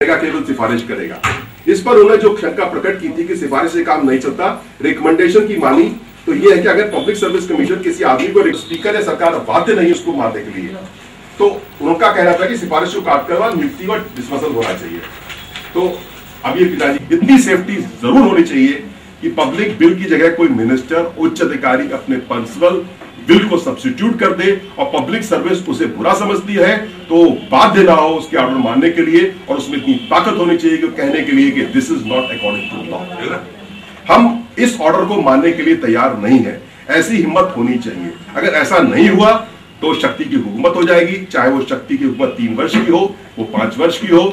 केवल सिफारिश करेगा। इस पर उन्होंने जो शंका प्रकट की थी कि सिफारिश से काम नहीं चलता, रिकमेंडेशन की मानी, तो ये है कि अगर पब्लिक सर्विस कमीशन किसी आदमी को स्पीकर या सरकार बाध्य नहीं उसको मारने के लिए, तो उनका कहना था कि सिफारिश को काट कर नियुक्ति और डिसमिसल होना चाहिए। तो अब ये पिताजी इतनी सेफ्टी जरूर होनी चाहिए कि पब्लिक बिल की जगह कोई मिनिस्टर, उच्च अधिकारी अपने पर्सनल बिल को सब्स्टिट्यूट कर दे और पब्लिक सर्विस उसे बुरा समझती है तो बाध्य ना हो उसके ऑर्डर मानने के लिए, और उसमें इतनी ताकत होनी चाहिए कि कहने के लिए कि this is not according to law. हम इस ऑर्डर को मानने के लिए तैयार नहीं है, ऐसी हिम्मत होनी चाहिए। अगर ऐसा नहीं हुआ तो शक्ति की हुकूमत हो जाएगी, चाहे वो शक्ति की हुकूमत 3 वर्ष की हो, वो 5 वर्ष की हो,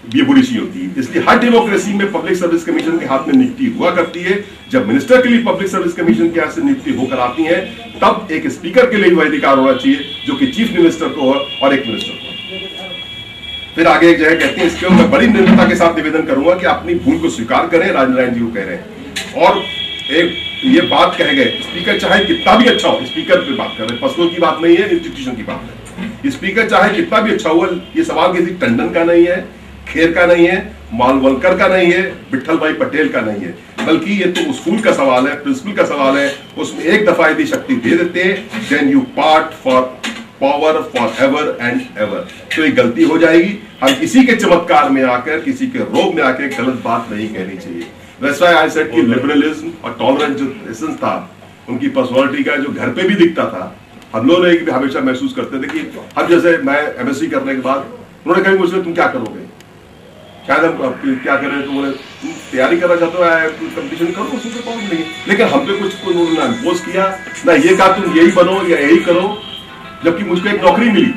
ये बुरी सी होती है। इसलिए हर डेमोक्रेसी में पब्लिक सर्विस कमीशन के हाथ में नियुक्ति हुआ करती है। जब मिनिस्टर के लिए पब्लिक सर्विस कमीशन के हाथ से नियुक्ति होकर आती है, तब एक स्पीकर के लिए वह अधिकार होना चाहिए जो कि चीफ मिनिस्टर को हो और एक मिनिस्टर को। फिर आगे एक जगह कहते हैं, इसके मैं बड़ी निर्भरता के साथ निवेदन करूंगा कि अपनी भूल को स्वीकार करें, राजनारायण जी को कह रहे हैं। और एक ये बात कह गए, स्पीकर चाहे कितना भी अच्छा हो, स्पीकर पे बात कर रहे हैं, पर्सनल की बात नहीं है, इंस्टीट्यूशन की बात है। स्पीकर चाहे कितना भी अच्छा हुआ, ये सवाल किसी टंडन का नहीं है, खेर का नहीं है, मालवलकर का नहीं है, विठल भाई पटेल का नहीं है, बल्कि ये तो स्कूल का सवाल है, प्रिंसिपल का सवाल है। उसमें एक दफा यदि शक्ति दे देते हैं, then you part for power for ever and ever. तो ये गलती हो जाएगी। हम किसी के चमत्कार में आकर, किसी के रोग में आकर गलत बात नहीं कहनी चाहिए। वैसा आई सेड कि लिबरलिज्म और टॉलरेंस जो एसेंस था उनकी पर्सनालिटी का, जो घर पे भी दिखता था, हम लोग हमेशा महसूस करते थे कि हम जैसे मैं एमएससी करने के बाद उन्होंने कहा मुझसे तुम क्या करोगे, शायद हम क्या करें, तो बोले तैयारी करना चाहते हो, कंपटीशन करो, उसमें कोई प्रॉब्लम नहीं। लेकिन हम पे कुछ उन्होंने इम्पोज किया ना, ये कहा तुम यही बनो या यही करो। जबकि मुझको एक नौकरी मिली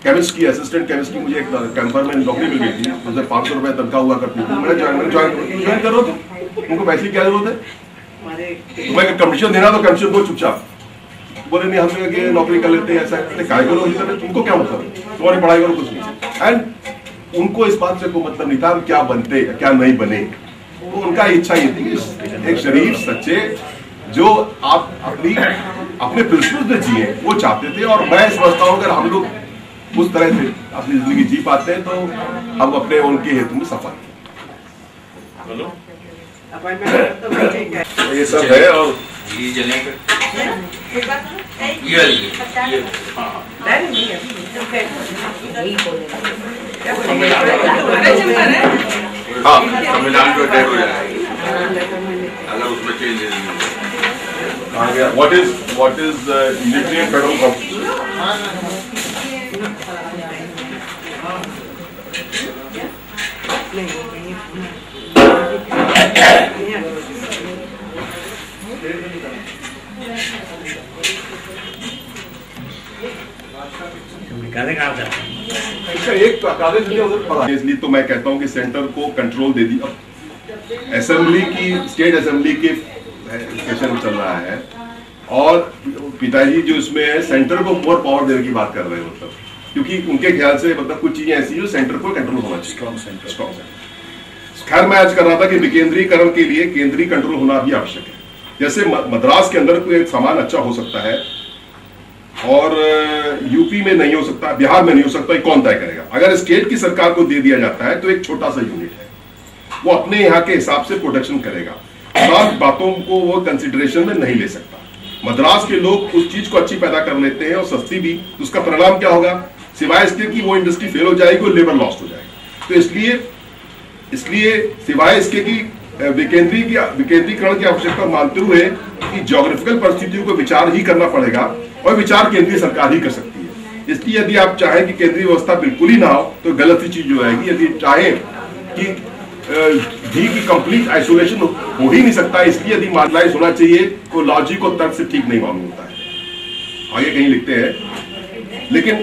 केमिस्ट की, असिस्टेंट केमिस्ट की, मुझे एक कैंपर में नौकरी मिल गई थी, मुझे 500 रुपए तनख्वाह हुआ करती थी। मैंने ज्वाइन करो, उनको पैसे की क्या जरूरत है, तुम्हें कंपटीशन देना तो कंपटीशन दो चुपचाप। बोले नहीं, हम नौकरी कर लेते हैं, ऐसा काय करो, तुमको क्या मतलब, तुम्हारी पढ़ाई करो, कुछ नहीं। एंड उनको इस बात से कोई मतलब नहीं था क्या बनते क्या नहीं बने। तो उनका इच्छा ये थी कि एक शरीफ सच्चे जो आप अपने प्रिंसिपल में जिए वो चाहते थे। और मैं समझता हूँ अगर हम लोग उस तरह से अपनी जिंदगी जी पाते हैं तो हम अपने उनके हेतु में सफल हैं। ये सब है। और हाँ, संविधान जो डेट हो जाएगी अगर उसमें चेंज कहाँ गया? What is unitary and federal constitution? एक इसलिए तो मैं कहता हूं कि सेंटर को कंट्रोल दे दिया। असेंबली की, स्टेट असेंबली के सेशन चल रहा है और पिताजी जो इसमें है सेंटर को मोर पावर देने की बात कर रहे हैं, मतलब क्योंकि उनके ख्याल से मतलब कुछ चीजें ऐसी जो सेंटर को कंट्रोल होना चाहिए। खैर मैं आज कर रहा था कि विकेंद्रीकरण के लिए केंद्रीय कंट्रोल होना भी आवश्यक है। जैसे मद्रास के अंदर कोई सामान अच्छा हो सकता है और यूपी में नहीं हो सकता, बिहार में नहीं हो सकता, कौन तय करेगा? अगर स्टेट की सरकार को दे दिया जाता है तो एक छोटा सा यूनिट है, वो अपने यहाँ के हिसाब से प्रोटेक्शन करेगा, सब बातों को वो कंसिडरेशन में नहीं ले सकता। मद्रास के लोग उस चीज को अच्छी पैदा कर लेते हैं और सस्ती भी, तो उसका परिणाम क्या होगा? सिवाय इसके कि वो इंडस्ट्री फेल हो जाएगी और लेबर लॉस्ट हो जाएगी। तो इसलिए सिवाय इसके कि विकेंद्रीकरण की आवश्यकता मानते हुए कि ज्योग्राफिकल परिस्थितियों को विचार ही करना पड़ेगा और विचार केंद्रीय सरकार ही कर सकती है। इसलिए यदि आप चाहें कि केंद्रीय व्यवस्था बिल्कुल ही ना हो तो गलत ही चीज हो जाएगी। यदि चाहें कि घी की कंप्लीट आइसोलेशन हो ही नहीं सकता, इसलिए यदि मार्जिनलाइज होना चाहिए तो लॉजिक और तर्क से ठीक नहीं मालूम होता है। आगे कहीं लिखते हैं, लेकिन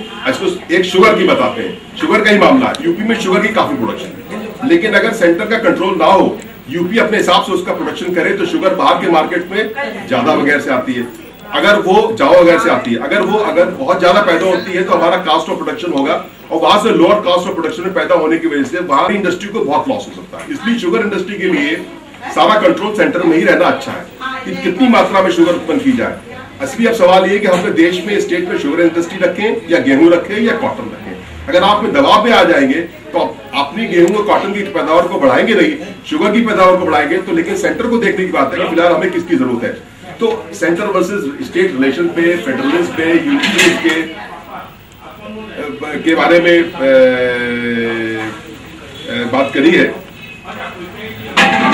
एक शुगर की बताते हैं, शुगर का ही मामला है। यूपी में शुगर की काफी प्रोडक्शन है, लेकिन अगर सेंटर का कंट्रोल ना हो, यूपी अपने हिसाब से उसका प्रोडक्शन करे तो शुगर बाहर के मार्केट में ज्यादा वगैरह से आती है, अगर वो जावा वगैरह से आती है। अगर बहुत ज्यादा पैदा होती है तो हमारा कॉस्ट ऑफ प्रोडक्शन होगा और वहां से लोअर कॉस्ट ऑफ प्रोडक्शन में पैदा होने की वजह से वहां इंडस्ट्री को बहुत लॉस हो सकता है। इसलिए शुगर इंडस्ट्री के लिए सारा कंट्रोल सेंटर में ही रहना अच्छा है कि कितनी मात्रा में शुगर उत्पन्न की जाए। असली अब सवाल ये कि हम अपने देश में स्टेट में शुगर इंडस्ट्री रखें या गेहूं रखें या कॉटन रखें। अगर आप में दबाव में आ जाएंगे तो अपनी गेहूं और कॉटन की पैदावार को बढ़ाएंगे नहीं, शुगर की पैदावार को बढ़ाएंगे तो, लेकिन सेंटर को देखने की बात है कि फिलहाल हमें किसकी जरूरत है। तो सेंटर वर्सेस स्टेट रिलेशन पे, फेडरलिज्म पे, यूनिटी के बारे में बात करी है।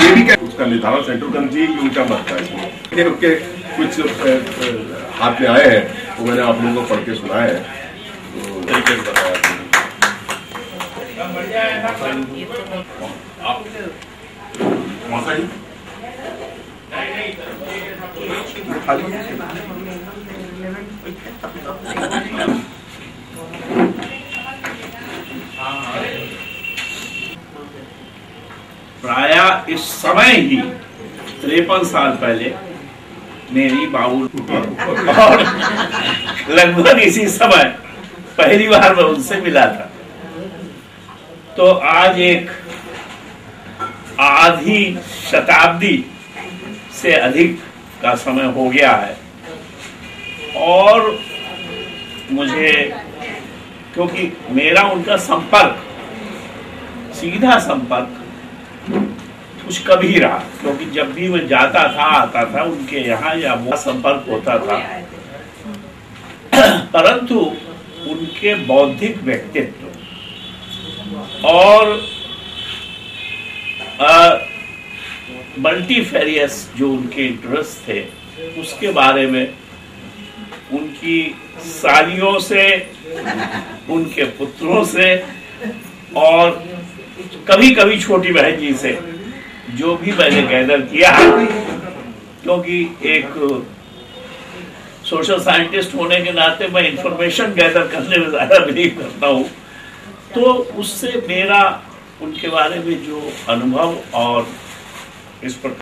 ये भी क्या उसका निर्धारण सेंटर करना चाहिए कि उनका मत था इसमें। उनके कुछ हाथ में आए हैं वो मैंने आप लोगों को पढ़ के सुनाया है, तो तरीके से बताया। प्रायः इस समय ही 53 साल पहले मेरी बाबू और लगभग इसी समय पहली बार मैं उनसे मिला था। तो आज एक आधी शताब्दी से अधिक का समय हो गया है और मुझे, क्योंकि मेरा उनका संपर्क, सीधा संपर्क कुछ कभी रहा, क्योंकि जब भी मैं जाता था आता था उनके यहाँ या वो संपर्क होता था, परंतु उनके बौद्धिक व्यक्तित्व और मल्टीफेरियस जो उनके इंटरेस्ट थे उसके बारे में, उनकी सालियों से, उनके पुत्रों से और कभी कभी छोटी बहन जी से जो भी मैंने गैदर किया है, क्योंकि एक सोशल साइंटिस्ट होने के नाते मैं इंफॉर्मेशन गैदर करने में ज्यादा बिलीव करता हूँ, तो उससे मेरा उनके बारे में जो अनुभव और इस प्रकार